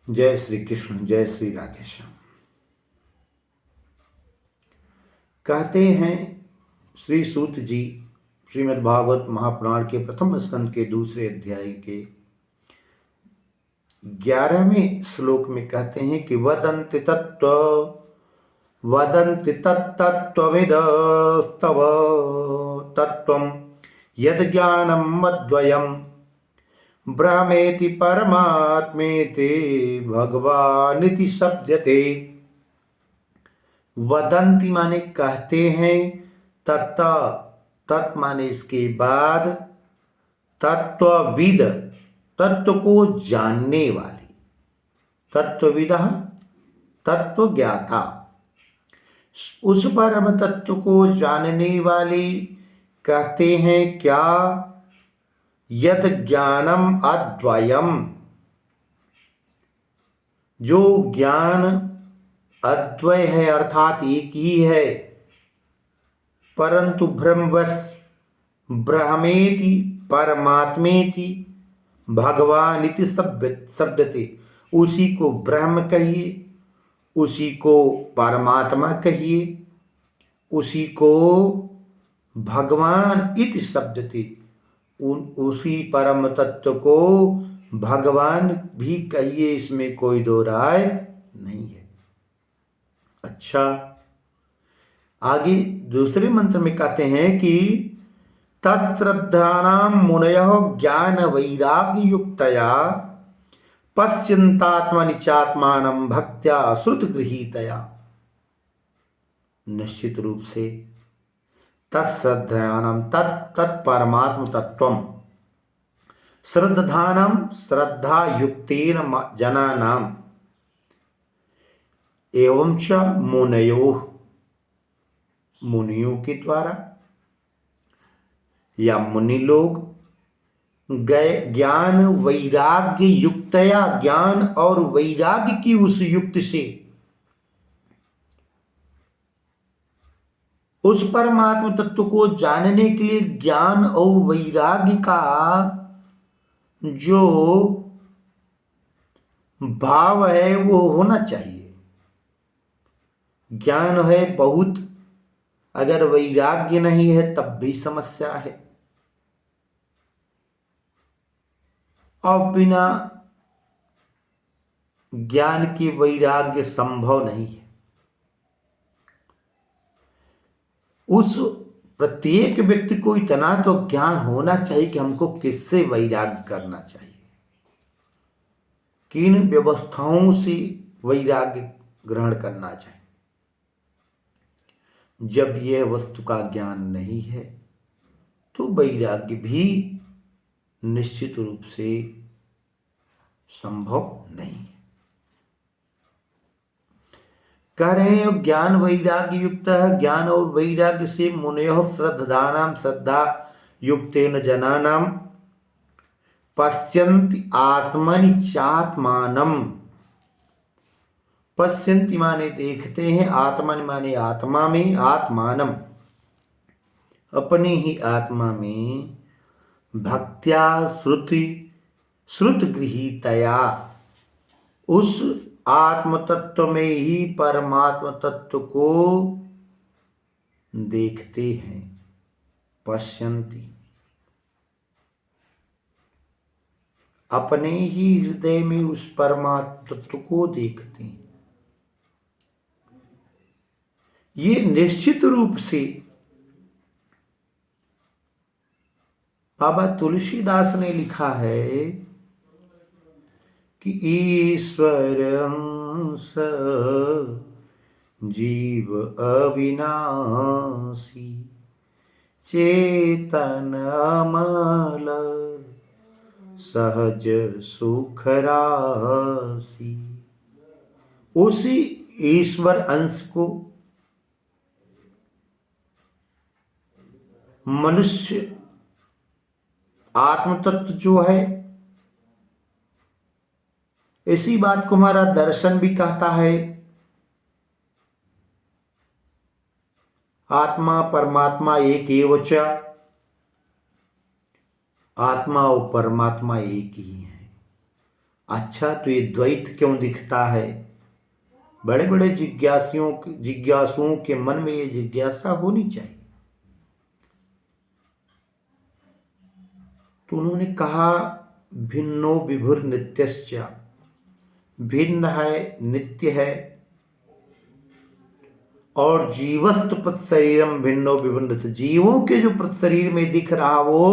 जय श्री कृष्ण, जय श्री राधेश्याम। कहते हैं श्री सूत जी श्रीमद् भागवत महापुराण के प्रथम स्कंद के दूसरे अध्याय के 11वें श्लोक में कहते हैं कि वदन्ति तत्तत्त्वविदस्तव तत्त्वं यद् ज्ञानम् अद्वयम् ब्रह्मेति परमात्मेति भगवानिति शब्दते। वदन्ति माने कहते हैं, तत् तत् माने इसके बाद, तत्त्वविद तत्व को जानने वाले, तत्त्वविद तत्व ज्ञाता, उस परम तत्व को जानने वाले कहते हैं क्या? यद ज्ञानम अद्वयम, जो ज्ञान अद्वय है अर्थात एक ही है, परंतु ब्रह्मवश ब्रह्मेति परमात्मेति भगवान इति शब्दते, उसी को ब्रह्म कहिए, उसी को परमात्मा कहिए, उसी को भगवान इति शब्दते, उसी परम तत्व को भगवान भी कहिए, इसमें कोई दो राय नहीं है। अच्छा, आगे दूसरे मंत्र में कहते हैं कि तत्श्रद्धानां मुनयः ज्ञान वैराग्य युक्तया पश्यन्तात्मनि चात्मानं भक्त्या श्रुत गृहीतया। निश्चित रूप से तत्श्रद्धानां तत्परमात्म तत्वम, श्रद्धानां श्रद्धा युक्तेन जनानां एवं च मुनयोः, मुनियों के द्वारा या मुनि लोग ज्ञान वैराग्य युक्तया, ज्ञान और वैराग्य की उस युक्त से उस परमात्म तत्व को जानने के लिए ज्ञान और वैराग्य का जो भाव है वो होना चाहिए। ज्ञान है बहुत, अगर वैराग्य नहीं है तब भी समस्या है, और बिना ज्ञान के वैराग्य संभव नहीं है। उस प्रत्येक व्यक्ति को इतना तो ज्ञान होना चाहिए कि हमको किससे वैराग्य करना चाहिए, किन व्यवस्थाओं से वैराग्य ग्रहण करना चाहिए। जब यह वस्तु का ज्ञान नहीं है तो वैराग्य भी निश्चित रूप से संभव नहीं है। कह रहे हैं ज्ञान वैराग्य युक्त है, ज्ञान और वैराग्य से मुनयो श्रद्धानां श्रद्धा युक्तेन जनानां पश्यन्ति आत्मनि चात्मानं, पश्यन्ति माने देखते हैं, आत्मनि माने आत्मा में, आत्मानम अपने ही आत्मा में, भक्त्या श्रुत गृहीतया, उस आत्म तत्व में ही परमात्म तत्व को देखते हैं। पश्यन्ति, अपने ही हृदय में उस परमात्म तत्व को देखते हैं। ये निश्चित रूप से बाबा तुलसीदास ने लिखा है कि ईश्वर अंश जीव अविनाशी, चेतन अमल सहज सुख राशि। उसी ईश्वर अंश को मनुष्य आत्म तत्व जो है, इसी बात को हमारा दर्शन भी कहता है। आत्मा परमात्मा एक एव च, आत्मा और परमात्मा एक ही है। अच्छा, तो ये द्वैत क्यों दिखता है? बड़े बड़े जिज्ञासुओं के मन में ये जिज्ञासा होनी चाहिए। तो उन्होंने कहा भिन्नो विभुर नित्यश्च, भिन्न है, नित्य है, और जीवस्त पत शरीरम भिन्नो विभिन्न, जीवों के जो पत शरीर में दिख रहा वो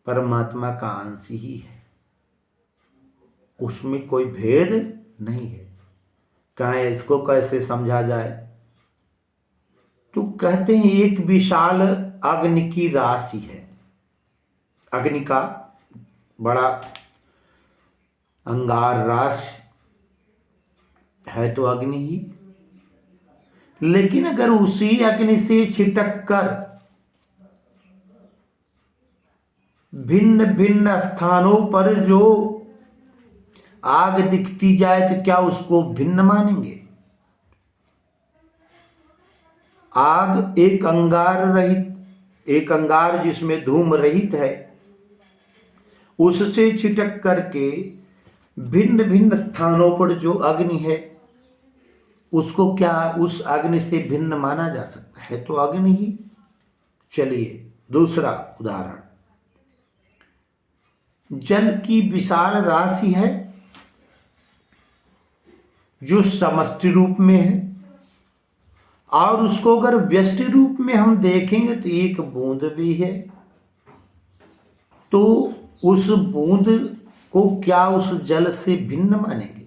परमात्मा का अंश ही है, उसमें कोई भेद नहीं है। कहें इसको कैसे समझा जाए? तो कहते हैं एक विशाल अग्नि की राशि है, अग्नि का बड़ा अंगार राशि है तो अग्नि ही, लेकिन अगर उसी अग्नि से छिटक कर भिन्न भिन्न स्थानों पर जो आग दिखती जाए तो क्या उसको भिन्न मानेंगे? आग एक अंगार रहित, एक अंगार जिसमें धूम रहित है, उससे छिटक करके भिन्न भिन्न स्थानों पर जो अग्नि है उसको क्या उस अग्नि से भिन्न माना जा सकता है? तो अग्नि ही। चलिए दूसरा उदाहरण, जल की विशाल राशि है जो समष्टि रूप में है, और उसको अगर व्यष्टि रूप में हम देखेंगे तो एक बूंद भी है, तो उस बूंद को क्या उस जल से भिन्न मानेंगे?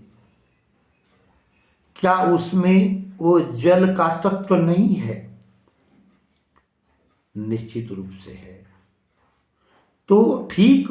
क्या उसमें वो जल का तत्व नहीं है? निश्चित रूप से है। तो ठीक